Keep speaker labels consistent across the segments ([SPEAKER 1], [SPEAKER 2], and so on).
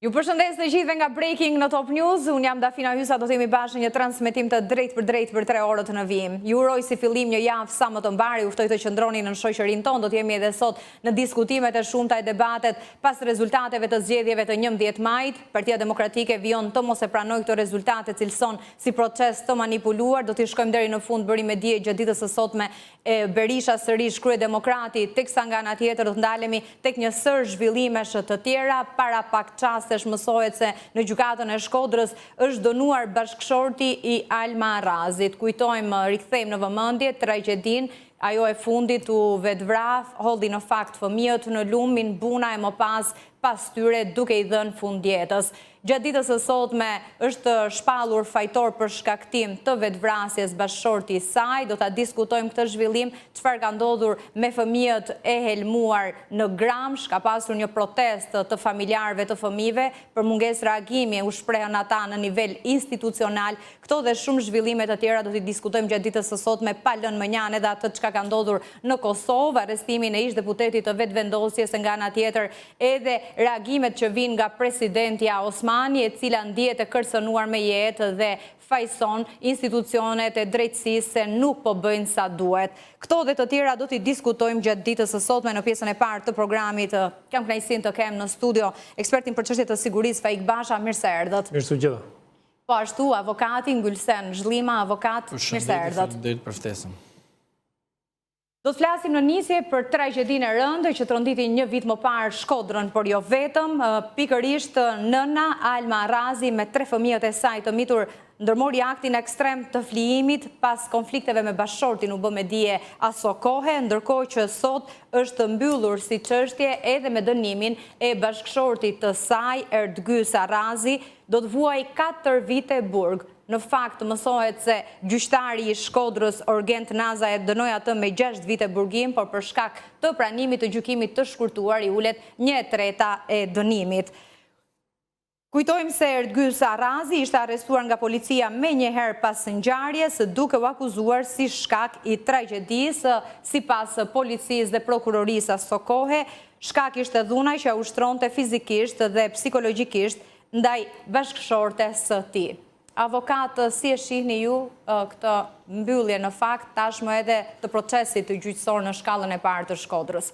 [SPEAKER 1] Ju përshëndes të gjithëve nga Breaking në Top News. Unë jam Dafina Hysa, do të jemi bashkë në një transmetim të drejt për 3 orët në vijim. Ju uroj si fillim një javë sa më të mbar, ju ftoj të qëndroni në shoqërinë tonë. Do të jemi edhe sot në diskutimet e shumta e debatet pas rezultateve të zgjedhjeve të 11 majit. Partia Demokratike vijon të mos e pranojë këto rezultate, cilëson si proces të manipuluar. Do t'i shkojmë deri në fund bëri me dije gjatë ditës së sotme Berisha sërish kryedemokrati, teksa nga ana tjetër do të ndalemi tek një sër zhvillimesh të tjera. Para pak çastesh mësohet se në gjykatën e Shkodrës është dënuar bashkëshorti i Alma Arazit. Kujtojmë, rikthejmë në vëmendje tragjedin, ajo e fundit u vetvraf, holli në fakt fëmijët në lumin, buna e më pas tyre duke i dhënë fund jetës. Gjatë ditës së sotme është shpallur fajtor për shkaktim të vetvrasjes bashkëshorti i saj. Do ta diskutojmë këtë zhvillim, çfarë ka ndodhur me fëmijët e helmuar në Gramsh. Ka pasur një protestë të familjarëve të fëmijëve për mungesë reagimi, u shprehën ata në nivel institucional. Këto dhe shumë zhvillime të tjera do t'i diskutojmë gjatë ditës së sotme, pa lënë mënjan edhe atë çka ka ndodhur në Kosovë, arrestimin e ish-deputetit të vetvendosjes, nga ana tjetër edhe reagimet që vijnë nga presidentja Osmani, e cila ndihet e kërcënuar me jetë dhe fajson institucionet e drejtësisë se nuk po bëjnë sa duhet. Këto dhe të tjera do t'i diskutojmë gjatë ditës së sotme në pjesën e parë të programit. Kam kënaqësinë të kem në studio ekspertin për çështje të sigurisë Faik Basha. Mirë se erdhët.
[SPEAKER 2] Mirë se u gjeta.
[SPEAKER 1] Po ashtu avokati Ngulsen Zhllima, avokat. Mirë se erdhët.
[SPEAKER 3] Faleminderit për ftesën.
[SPEAKER 1] Do të flasim në nisje për tragedinë e rëndë që tronditi një vit më parë Shkodrën, por jo vetëm. Pikërisht nëna Alma Arazi me 3 fëmijët e saj të mitur ndërmori aktin ekstrem të flijimit pas konflikteve me bashkëshortin, u bë me dije aso kohe, ndërkohë që sot është mbyllur si çështje edhe me dënimin e bashkëshortit të saj Erdgys Arazi, do të vuaj 4 vite burg. Në fakt, mësohet se gjyqtari i Shkodrës, Orgent Naza, e dënoi atë me 6 vite burgim, por për shkak të pranimit të gjykimit të shkurtuar i ulet 1/3 e dënimit. Kujtojmë se Erdgys Arazi ishte arrestuar nga policia me njëherë pas ngjarjes, duke u akuzuar si shkak i tragjedisë. Sipas policisë dhe prokurorisë aso kohe, shkak ishte dhunaj që ushtronte fizikisht dhe psikologjikisht ndaj bashkëshortes së tij. Avokat, si e shihni ju këtë mbyllje në fakt tashmë edhe të procesit të gjyqësor në shkallën e parë të Shkodrës?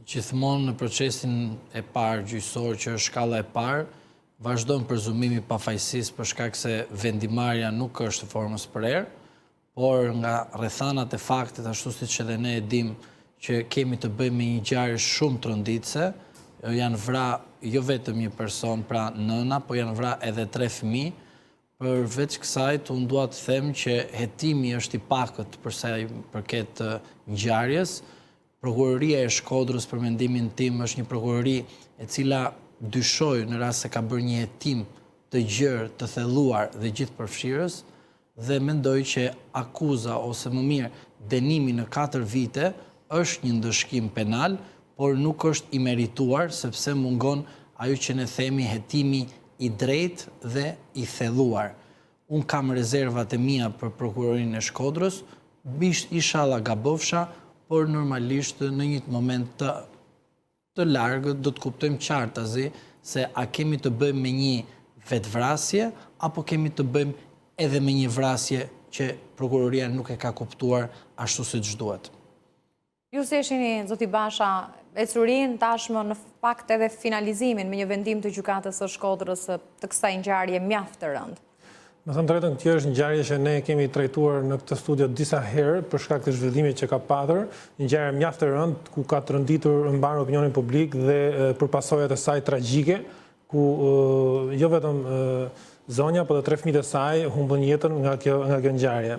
[SPEAKER 3] Gjithmonë në procesin e parë gjyqësor, që është shkalla e parë, vazhdon prezumimi pafajësisë për shkak se vendimarrja nuk është formës për erë, por nga rrethanat e faktit, ashtu siç edhe ne e dimë që kemi të bëjmë me një ngjarje shumë tronditëse, janë vrarë jo vetëm një person, pra nëna, por janë vrarë edhe 3 fëmijë. Përveç kësaj, unë dua të them që hetimi është i pakët për sa i përket ngjarjes. Prokuroria e Shkodrës, për mendimin tim, është një prokurori e cila dyshoi në rast se ka bërë një hetim të gjerë, të thelluar dhe gjithëpërfshirës, dhe mendoj që akuza ose më mirë dënimi në 4 vite është një ndëshkim penal, por nuk është i merituar sepse mungon ajo që ne themi hetimi i drejt dhe i thelluar. Unë kam rezervat e mia për prokurorinë e Shkodrës, inshallah gabofsha, por normalisht në një moment të largët do të kuptojmë qartazi se a kemi të bëjmë me një vetvrasje apo kemi të bëjmë edhe me një vrasje që prokuroria nuk e ka kuptuar ashtu siç duhet.
[SPEAKER 1] Ju si e shihni, zoti Basha, ecurin tashmë në fakt edhe finalizimin me një vendim të gjykatës së Shkodrës të kësaj ngjarje mjaft të rëndë?
[SPEAKER 2] Me thënë drejtën, kjo është ngjarje që ne kemi trajtuar në këtë studio disa herë për shkak të zhvillimit që ka patur, ngjarje mjaft të rëndë ku ka trondituar mbar opinionin publik dhe për pasojat e saj tragjike, ku jo vetëm zonja, por edhe 3 fëmijët e saj humbën jetën nga kjo ngjarje.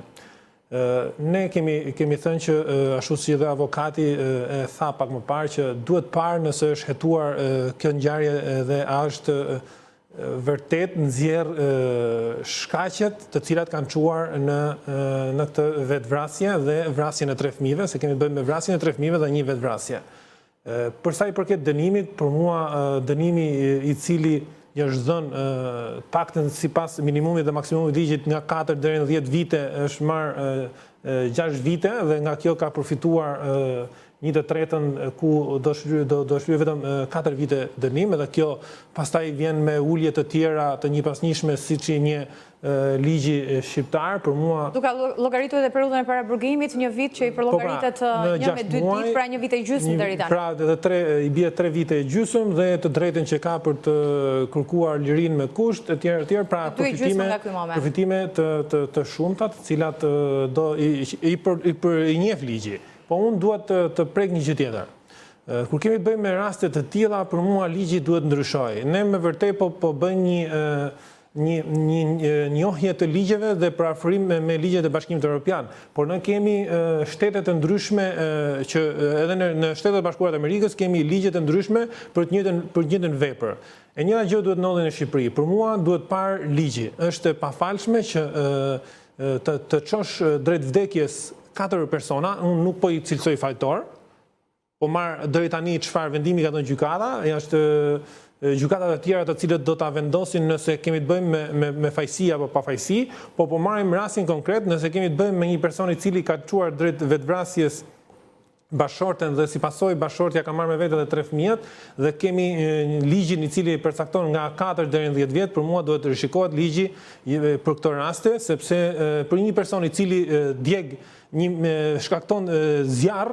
[SPEAKER 2] Ne kemi thënë që ashtu si edhe avokati e tha pak më parë që duhet parë nëse është hetuar kjo ngjarje dhe a është vërtet nxjerr shkaqet të cilat kanë çuar në këtë vetvrasje dhe vrasjen e 3 fëmijëve, se kemi bënë me vrasjen e 3 fëmijëve dhe një vetvrasje. Për sa i përket dënimit, për mua dënimi i cili është dhënë paktën sipas minimumit dhe maksimumit ligjit nga 4 deri në 10 vite, është marrë 6 vite dhe nga kjo ka përfituar 1/3 ku do shlyej vetëm 4 vite dënim, edhe kjo pastaj vjen me ulje të tjera të njëpasnjshme siç i një ligji shqiptar. Për mua
[SPEAKER 1] duke llogaritur edhe periudhën e paraburgimit, një vit që i përllogaritet një me 2 ditë, pra një vit e gjysmë deri tani.
[SPEAKER 2] Pra edhe i bie 3 vite e gjysmë dhe të drejtën që ka për të kërkuar lirinë me kusht etj. Pra përfitime të shumta, të cilat do i njeh ligji. Po unë duhet të prek një gjë tjetër. Kur kemi të bëjmë me raste të tilla, për mua ligji duhet ndryshojë. Ne me vërtet po bëjmë një njohje të ligjeve dhe parafrim me ligjet e Bashkimit Evropian. Por ne kemi shtete të ndryshme që edhe në Shtetet e Bashkuara të Amerikës kemi ligje të ndryshme për të njëjtën vepër. E njëjta gjë duhet ndodhi në Shqipëri. Për mua duhet parë ligji. Është e pafalshme që të çosh drejt vdekjes 4 persona, unë nuk po i cilësoj fajtor, po marr deri tani çfarë vendimi ka dhënë gjykata, është gjykatat e tjera të cilët do ta vendosin nëse kemi të bëjmë me fajësi apo pa fajësi, po marrim rastin konkret nëse kemi të bëjmë me një person i cili ka çuar drejt vetvrasjes bashorten dhe si pasojë bashortja ka marrë me vete edhe 3 fëmijët dhe kemi ligjin i cili përcakton nga 4 deri në 10 vjet, për mua duhet të rishikohet ligji për këto raste, sepse për një person i cili djeg shkakton zjarr,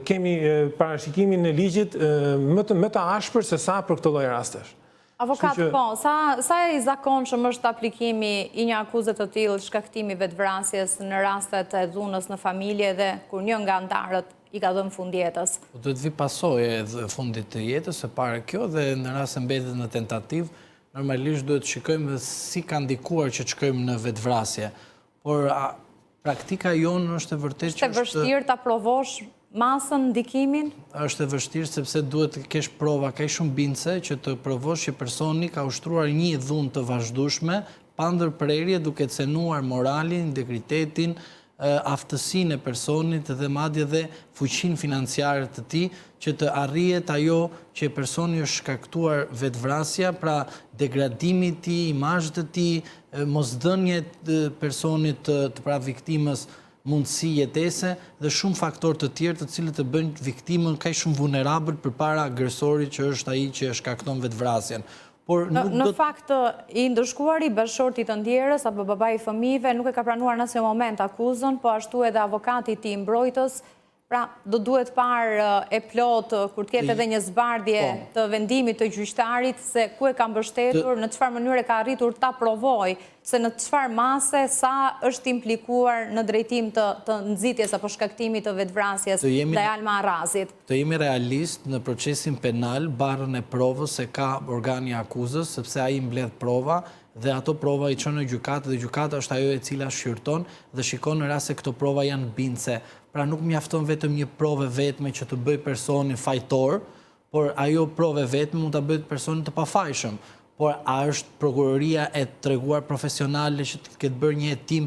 [SPEAKER 2] kemi parashikimin e ligjit më të ashpër se sa për këtë lloj rastesh.
[SPEAKER 1] Avokat, po, sa i zakonshëm është aplikimi i një akuze të tillë shkaktimi vetvrasjes në rastet e dhunës në familje dhe kur një nga anëtarët i ka dhënë fund jetës?
[SPEAKER 3] Duhet vi pasojë edhe fundit të jetës së pare kjo dhe në rast se mbetet në tentativë, normalisht duhet të shikojmë si ka ndikuar që të shkojmë në vetvrasje. Por praktika jonë është e vërtetë që
[SPEAKER 1] është vështirë ta provosh masën, ndikimin?
[SPEAKER 3] Është e vështirë sepse duhet të kesh prova kaq shumë bindse që të provosh që personi ka ushtruar një dhunë të vazhdueshme pa ndërprerje, duke cënuar moralin, integritetin, aftësinë e personit dhe madje dhe fuqinë financiare të tij që të arrihet ajo që personi është shkaktuar vetvrasja, pra degradimi i tij, imazhi i tij, mosdhënie të personit të pra viktimës mundësi jetese dhe shumë faktorë të tjerë të cilët e bëjnë viktimën kaq shumë vulnerabël përpara agresorit që është ai që shkakton vetvrasjen.
[SPEAKER 1] Në fakt, i ndërshkuari bashortit të ndjerës apo babai i fëmijëve nuk e ka pranuar në asnjë moment akuzën, po ashtu edhe avokati i tij mbrojtës. Pra, do duhet parë e plot kur të ketë edhe një zbardhje të vendimit të gjyqtarit se ku e ka mbështetur, në çfarë mënyre ka arritur ta provojë, se në çfarë mase sa është implikuar në drejtim të nxitjes apo shkaktimit të vetvrasjes ndaj Alma Arrazit.
[SPEAKER 3] Të jemi realist në procesin penal, barrën e provës se ka organi akuzës, sepse ai mbledh prova dhe ato prova i çon në gjykatë dhe gjykata është ajo e cila shqyrton dhe shikon në rast se këto prova janë bindse. Pra nuk mjafton vetëm një provë vetme që të bëj personin fajtor, por ajo provë vetme mund ta bëjë personin të pafajshëm. Por a është prokuroria e treguar profesionale që të ketë bërë një hetim